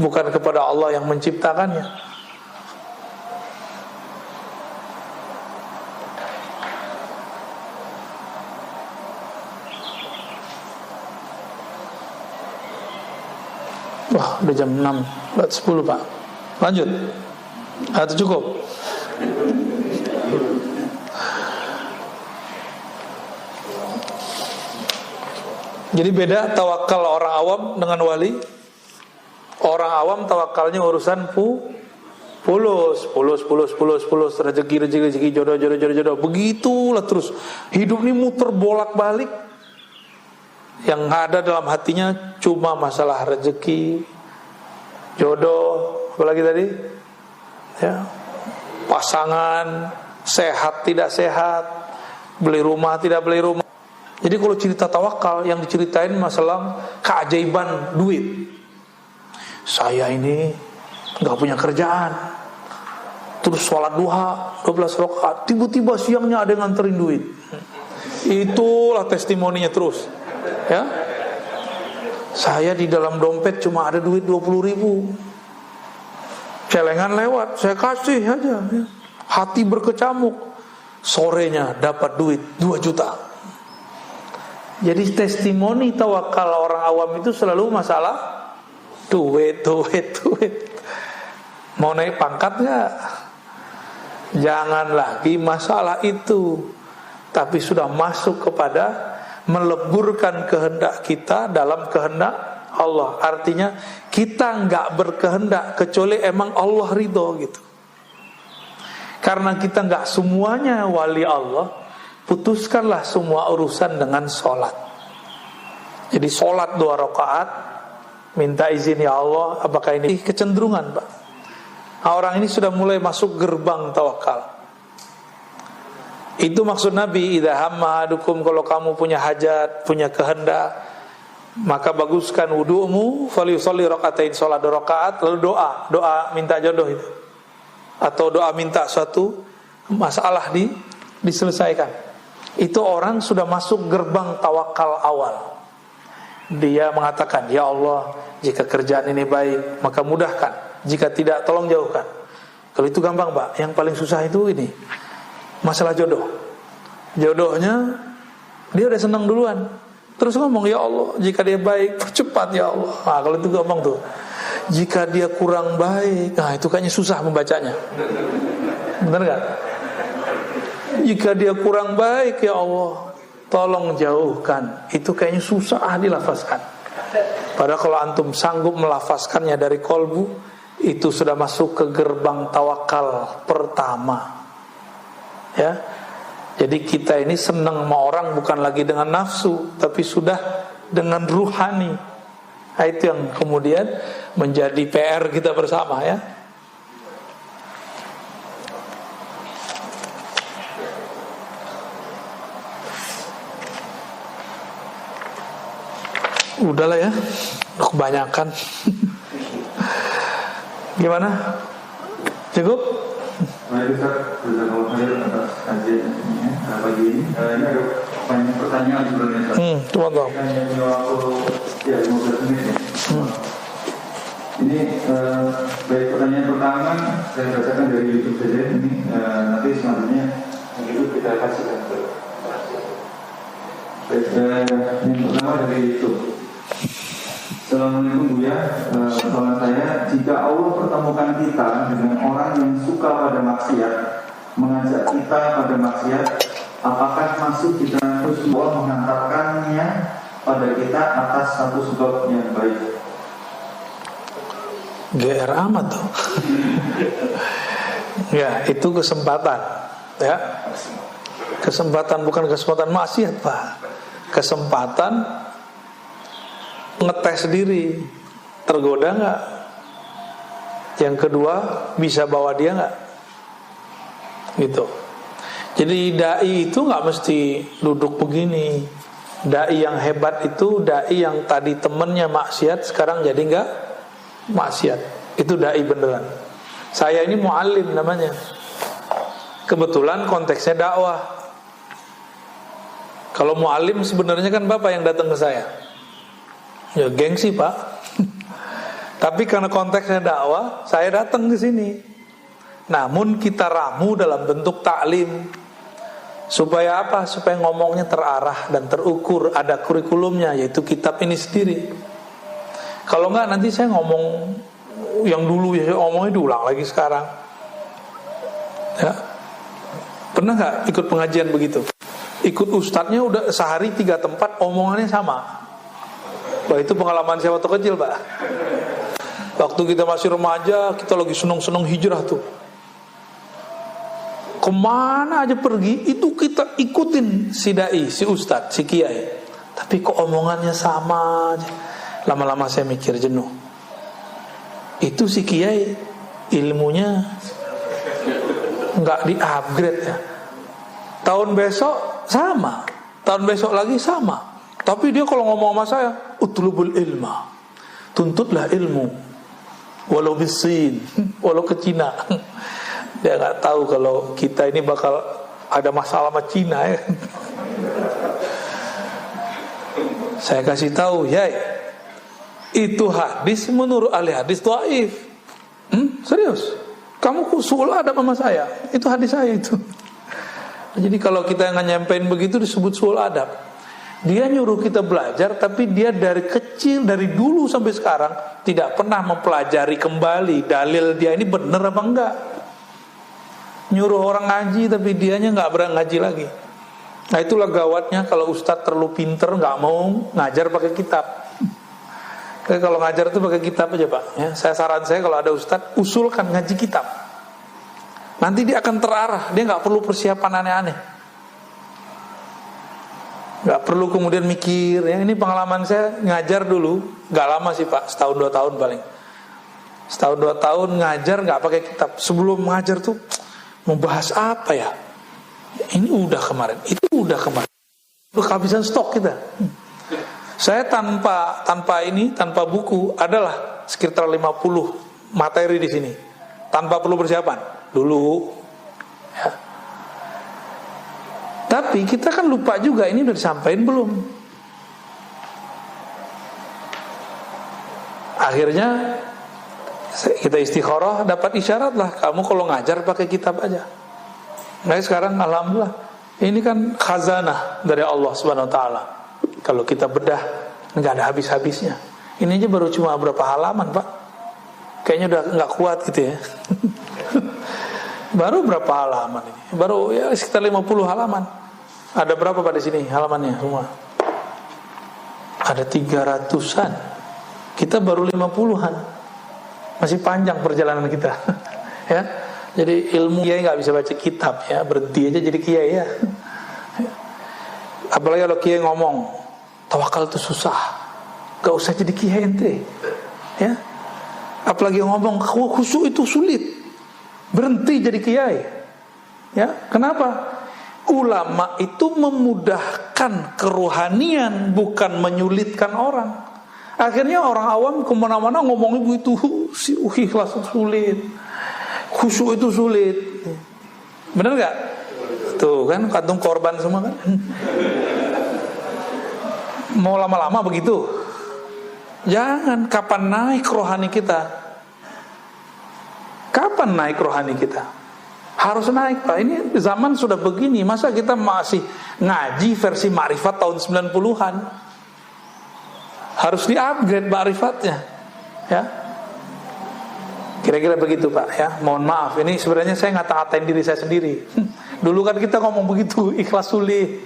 bukan kepada Allah yang menciptakannya. Wah, udah jam 6, 10 Pak. Lanjut. Atau cukup? Jadi beda tawakal orang awam dengan wali. Orang awam tawakalnya urusan pulus, rezeki, jodoh. Begitulah terus. Hidup ini muter bolak-balik. Yang ada dalam hatinya cuma masalah rezeki, jodoh, apalagi tadi? Ya. Pasangan, sehat tidak sehat, beli rumah tidak beli rumah. Jadi kalau cerita tawakal yang diceritain masalah keajaiban duit. Saya ini gak punya kerjaan, terus sholat duha 12 rakaat, tiba-tiba siangnya ada yang nganterin duit. Itulah testimoninya terus, ya. Saya di dalam dompet cuma ada duit 20.000, celengan lewat, saya kasih aja, ya. Hati berkecamuk, sorenya dapat duit 2 juta. Jadi testimoni tawakal orang awam itu selalu masalah duit. Mau naik pangkat gak? Jangan lagi masalah itu, tapi sudah masuk kepada meleburkan kehendak kita dalam kehendak Allah. Artinya kita gak berkehendak kecuali emang Allah ridho gitu. Karena kita gak semuanya wali Allah, putuskanlah semua urusan dengan sholat. Jadi sholat 2 rakaat, minta izin ya Allah. Apakah ini kecenderungan, Pak? Nah, orang ini sudah mulai masuk gerbang tawakal. Itu maksud Nabi, idza hamma ahadukum, kalau kamu punya hajat, punya kehendak, maka baguskan wudu'mu, falyusolli rakaatain, sholat 2 rakaat, lalu doa minta jodoh itu, atau doa minta suatu masalah diselesaikan. Itu orang sudah masuk gerbang tawakal awal. Dia mengatakan, ya Allah, jika kerjaan ini baik maka mudahkan, jika tidak tolong jauhkan. Kalau itu gampang, Pak. Yang paling susah itu ini, masalah jodoh. Jodohnya dia udah senang duluan, terus ngomong, ya Allah, jika dia baik percepat ya Allah. Nah, kalau itu gampang tuh. Jika dia kurang baik, nah itu kayaknya susah membacanya. Benar gak? Jika dia kurang baik ya Allah, tolong jauhkan. Itu kayaknya susah dilafazkan. Padahal kalau antum sanggup melafazkannya dari kolbu, itu sudah masuk ke gerbang tawakal pertama. Ya. Jadi kita ini senang sama orang bukan lagi dengan nafsu, tapi sudah dengan ruhani. Nah, itu yang kemudian menjadi PR kita bersama, ya. Udahlah ya, kebanyakan. Gimana? Cukup? Baik Ustaz, jazakallahu khairan atas kajian pagi ini. Ini ada banyak pertanyaan sebenarnya. Tunggu. Hanya waktu 15 menit ya. Ini baik, pertanyaan pertama saya bacakan dari YouTube saja. Ini nanti selanjutnya itu kita kasihkan. Baik, yang pertama dari YouTube. Assalamualaikum Buya, pertanyaan saya, jika Allah pertemukan kita dengan orang yang suka pada maksiat, mengajak kita pada maksiat, apakah masuk kita terus Allah menghantarkannya pada kita atas satu sebab yang baik? GR amat tuh. Ya, itu kesempatan, ya. Kesempatan, bukan kesempatan maksiat, Pak. Kesempatan ngetes diri, tergoda nggak? Yang kedua, bisa bawa dia nggak? Gitu. Jadi dai itu nggak mesti duduk begini. Dai yang hebat itu dai yang tadi temennya maksiat, sekarang jadi nggak maksiat. Itu dai beneran. Saya ini muallim namanya. Kebetulan konteksnya dakwah. Kalau muallim sebenarnya kan bapak yang datang ke saya. Ya gengsi, Pak. Tapi karena konteksnya dakwah, saya datang ke sini. Namun kita ramu dalam bentuk taklim. Supaya apa? Supaya ngomongnya terarah dan terukur, ada kurikulumnya, yaitu kitab ini sendiri. Kalau enggak nanti saya ngomong yang dulu ya, saya ngomongnya diulang lagi sekarang. Ya. Pernah enggak ikut pengajian begitu? Ikut ustadznya udah sehari 3 tempat omongannya sama. Wah, itu pengalaman saya waktu kecil, Pak. Waktu kita masih remaja, kita lagi seneng-seneng hijrah tuh. Kemana aja pergi, itu kita ikutin si dai, si ustadz, si kiai. Tapi kok omongannya sama aja. Lama-lama saya mikir jenuh. Itu si kiai ilmunya nggak di-upgrade ya. Tahun besok sama, tahun besok lagi sama. Tapi dia kalau ngomong sama saya, utlubul ilma, tuntutlah ilmu, walau bisin, walau ke Cina. Dia nggak tahu kalau kita ini bakal ada masalah sama Cina ya. Saya kasih tahu, ya itu hadis menurut ahli hadis dhaif. Serius? Kamu suul adab sama saya? Itu hadis saya itu. Jadi kalau kita nggak nyampein begitu disebut suul adab. Dia nyuruh kita belajar, tapi dia dari kecil, dari dulu sampai sekarang tidak pernah mempelajari kembali dalil dia ini benar apa enggak. Nyuruh orang ngaji, tapi dianya nggak berani ngaji lagi. Nah itulah gawatnya kalau ustadz terlalu pinter, nggak mau ngajar pakai kitab. Jadi kalau ngajar itu pakai kitab aja pak. Ya, saran saya kalau ada ustadz usulkan ngaji kitab. Nanti dia akan terarah, dia nggak perlu persiapan aneh-aneh. Nggak perlu kemudian mikir. Ya, ini pengalaman saya ngajar dulu, nggak lama sih pak, 1-2 tahun paling. 1-2 tahun ngajar nggak pakai kitab. Sebelum ngajar tuh mau bahas apa ya? Ini udah kemarin, itu udah kemarin. Kehabisan stok kita. Saya tanpa buku adalah sekitar 50 materi di sini. Tanpa perlu persiapan dulu. Ya. Tapi kita kan lupa juga ini udah disampaikan belum. Akhirnya kita istikharah dapat isyarat lah, kamu kalau ngajar pakai kitab aja. Nah sekarang alhamdulillah ini kan khazanah dari Allah Subhanahu Wa Taala. Kalau kita bedah nggak ada habis-habisnya. Ini aja baru cuma berapa halaman pak. Kayaknya udah nggak kuat gitu ya. Baru berapa halaman ini? Baru ya sekitar 50 halaman. Ada berapa pak di sini halamannya semua? Ada 300-an. Kita baru 50-an. Masih panjang perjalanan kita. Ya. Jadi ilmu kiai nggak bisa baca kitab ya, berhenti aja jadi kiai ya. Apalagi kalau kiai ngomong tawakal itu susah, nggak usah jadi kiai ente, ya. Apalagi ngomong khusyuk itu sulit, berhenti jadi kiai, ya. Kenapa? Ulama itu memudahkan kerohanian, bukan menyulitkan orang. Akhirnya orang awam kemana-mana ngomong ibu itu ikhlas sulit. Khusyuk itu sulit. Benar gak? Tuh kan kantung korban semua kan. Mau lama-lama begitu? Jangan. Kapan naik rohani kita? Kapan naik rohani kita? Harus naik pak. Ini zaman sudah begini, masa kita masih ngaji versi ma'rifat tahun 90-an? Harus di-upgrade ma'rifatnya. Ya. Kira-kira begitu pak ya. Mohon maaf, ini sebenarnya saya ngata-ngatain diri saya sendiri. Dulu kan kita ngomong begitu, ikhlas sulit,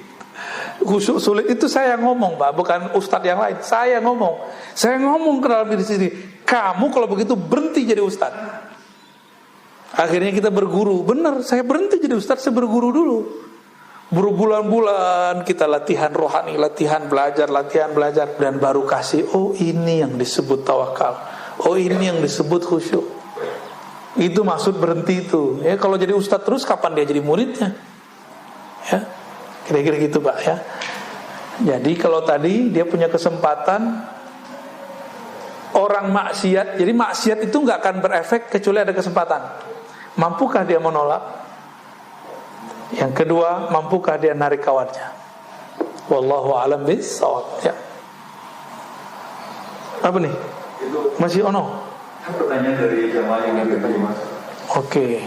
khusyuk sulit. Itu saya ngomong pak, bukan ustadz yang lain. Saya ngomong ke dalam diri sendiri. Kamu kalau begitu berhenti jadi ustadz. Akhirnya kita berguru. Benar, saya berhenti jadi ustadz, saya berguru dulu. Berbulan-bulan kita latihan rohani, latihan belajar. Dan baru kasih, oh ini yang disebut tawakal, oh ini yang disebut khusyuk. Itu maksud berhenti itu. Ya, kalau jadi ustadz terus kapan dia jadi muridnya? Ya, kira-kira gitu pak ya. Jadi kalau tadi dia punya kesempatan orang maksiat, jadi maksiat itu nggak akan berefek kecuali ada kesempatan. Mampukah dia menolak? Yang kedua, mampukah dia narik kawannya? Wallahu a'lam bishawab. Ya. Apa nih? Masih ono? Pertanyaan dari jamaah yang ada tadi mas. Oke,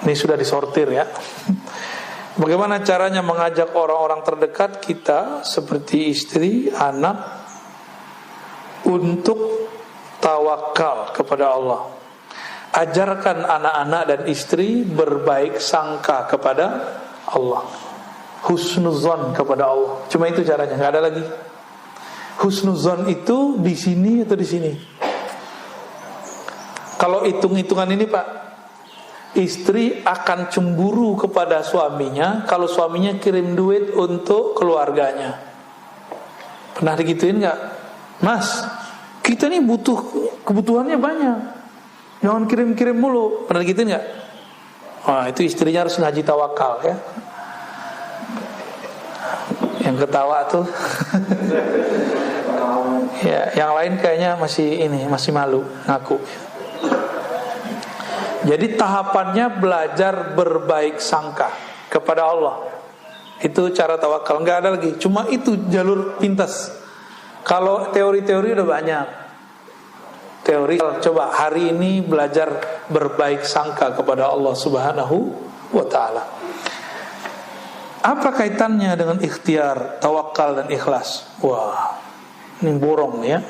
ini sudah disortir ya. Bagaimana caranya mengajak orang-orang terdekat kita seperti istri, anak untuk tawakal kepada Allah. Ajarkan anak-anak dan istri berbaik sangka kepada Allah, husnuzon kepada Allah. Cuma itu caranya, nggak ada lagi. Husnuzon itu di sini atau di sini? Kalau hitung-hitungan ini pak, istri akan cemburu kepada suaminya kalau suaminya kirim duit untuk keluarganya. Pernah digituin nggak? Mas, kita nih butuh, kebutuhannya banyak, jangan kirim-kirim mulu. Pernah digituin nggak? Wah, itu istrinya harus ngaji tawakal ya. Yang ketawa tuh. Ya, yang lain kayaknya masih malu ngaku. Jadi tahapannya belajar berbaik sangka kepada Allah. Itu cara tawakal, nggak ada lagi. Cuma itu jalur pintas. Kalau teori-teori udah banyak. Teori, coba hari ini belajar berbaik sangka kepada Allah Subhanahu wa ta'ala. Apa kaitannya dengan ikhtiar, tawakal dan ikhlas? Wah, ini borong ya.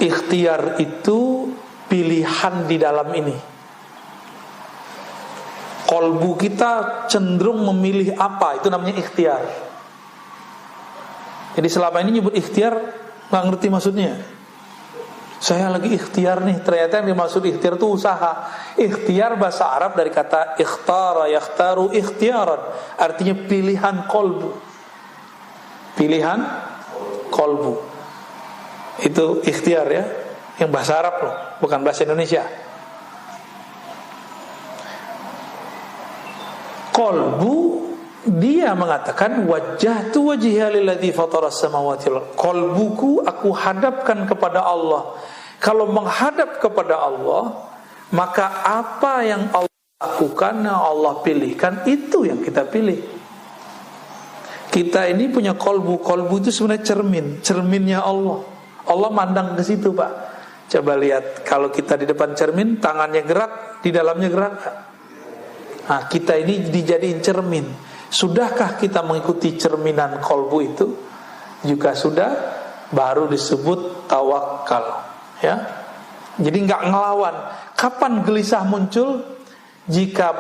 Ikhtiar itu pilihan di dalam ini. Kolbu kita cenderung memilih apa, itu namanya ikhtiar. Jadi selama ini nyebut ikhtiar nggak ngerti maksudnya. Saya lagi ikhtiar nih, ternyata yang dimaksud ikhtiar itu usaha. Ikhtiar bahasa Arab dari kata ikhtara, yakhtaru ikhtiaran, artinya pilihan kolbu. Pilihan kolbu. Itu ikhtiar ya, yang bahasa Arab loh, bukan bahasa Indonesia. Kolbu, dia mengatakan wajjahtu wajhiya lilladzi fataras samawati wal ardh. Kolbuku aku hadapkan kepada Allah. Kalau menghadap kepada Allah, maka apa yang Allah lakukan, yang Allah pilihkan, itu yang kita pilih. Kita ini punya kolbu. Kolbu itu sebenarnya cerminnya Allah. Allah mandang ke situ, Pak. Coba lihat, kalau kita di depan cermin, tangannya gerak, di dalamnya gerak. Nah, kita ini dijadiin cermin. Sudahkah kita mengikuti cerminan kolbu itu? Jika sudah, baru disebut tawakal. Ya, jadi nggak ngelawan. Kapan gelisah muncul? Jika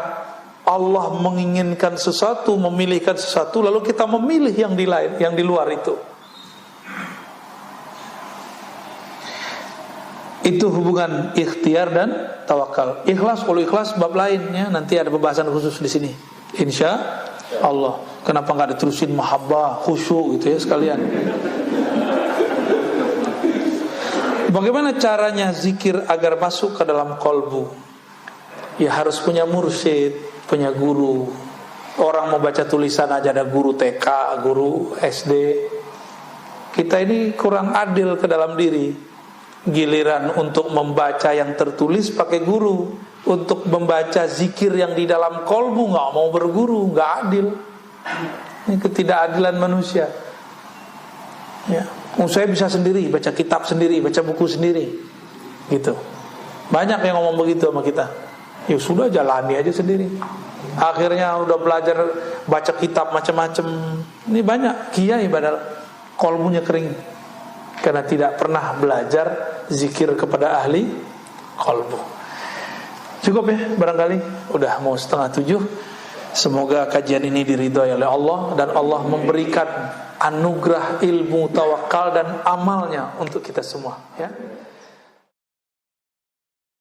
Allah menginginkan sesuatu, memilihkan sesuatu, lalu kita memilih yang di luar itu. Itu hubungan ikhtiar dan tawakal. Ikhlas, kalau ikhlas bab lainnya nanti ada pembahasan khusus di sini. Insya Allah. Kenapa nggak diterusin mahabbah, khusyuk gitu ya sekalian? Bagaimana caranya zikir agar masuk ke dalam kolbu? Ya harus punya mursyid, punya guru. Orang mau baca tulisan aja ada guru TK, guru SD. Kita ini kurang adil ke dalam diri. Giliran untuk membaca yang tertulis pakai guru, untuk membaca zikir yang di dalam kolbu nggak mau berguru, nggak adil. Ini ketidakadilan manusia. Ya, saya bisa sendiri, baca kitab sendiri, baca buku sendiri, gitu. Banyak yang ngomong begitu sama kita. Ya sudah, jalani aja sendiri. Akhirnya udah belajar baca kitab macam-macam. Ini banyak kiai padahal kolbunya kering karena tidak pernah belajar zikir kepada ahli kolbu. Cukup ya barangkali, udah mau 6:30. Semoga kajian ini diridhoi oleh Allah dan Allah memberikan anugerah ilmu tawakal dan amalnya untuk kita semua ya.